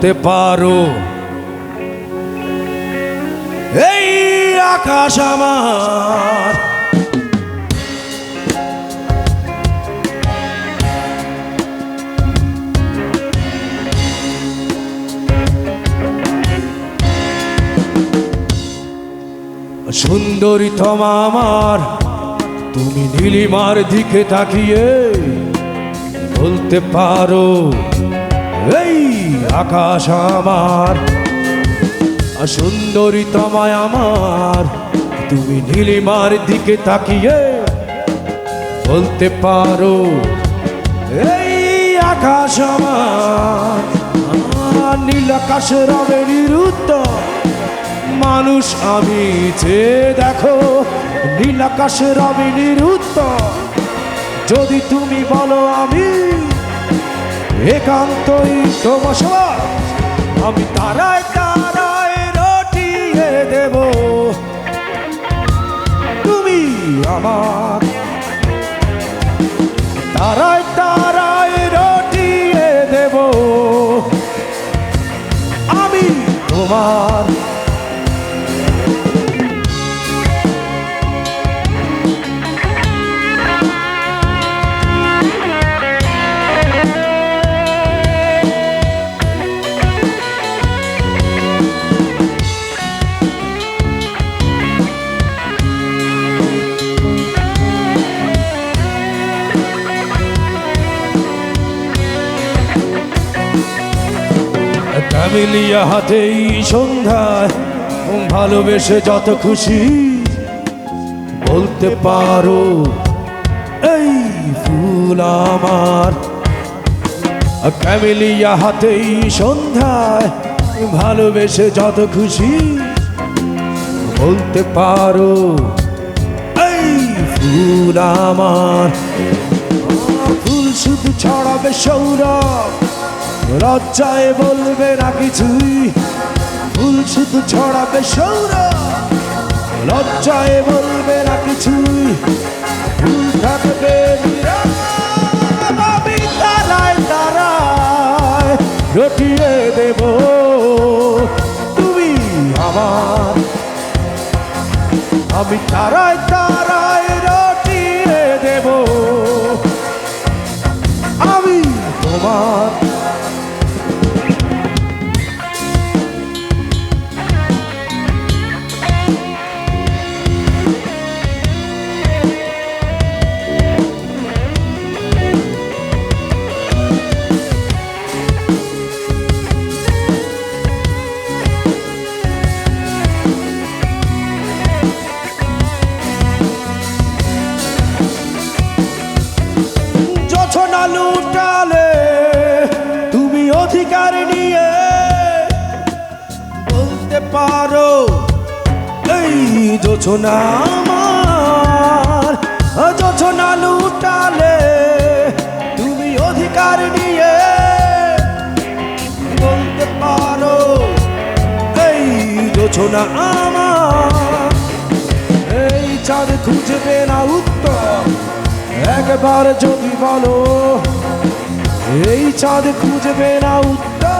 বলতে পারো এই আকাশ আমার, সুন্দরী তোমা আমার, তুমি নীলিমার দিকে তাকিয়ে বলতে পারো এই আকাশ আমার। সুন্দরী তোমায় আমার, তুমি নীলিমার দিকে তাকিয়ে বলতে পারো এই আকাশ আমার। নীল আকাশে রবে নিরুদ্ধ মানুষ আমি, যে দেখো নীল আকাশে রবে নিরুদ্ধ। যদি তুমি বলো আমি একান্তই তোমার সবার, আমি তারায় তারায় রটিয়ে দেব। তুমি আমার তারায় তারায় রটিয়ে দেব, আমি তোমার। মিলিয়া হাতেই সন্ধ্যায় ভালোবেসে যত খুশি বলতে পারো এই ফুল আমার। ক্যামেলিয়া হাতেই সন্ধ্যায় ভালোবেসে যত খুশি বলতে পারো এই ফুল আমার। ফুল শুধু ছড়াবে সৌরভ, লজ্জায় বলবে না কিছুই। ফুল শুধু ছড়াবে সৌরভ, লজ্জায় বলবে না কিছুই। ফুল থাকবে আমি তারায় তারায় রটিয়ে দেব, তুমি আমার। আমি তারায় তারায় রটিয়ে দেব, আমি তোমার। লুটালে তুমি অধিকার নিয়ে বলতে পারো এই জোছনা আমার। জোছনা লুটালে তুমি অধিকার নিয়ে বলতে পারো এই জোছনা আমার। এই চাঁদ খুঁজবে না উত্তর একবার যদি বলো, এই চাঁদ খুঁজবে না উত্তর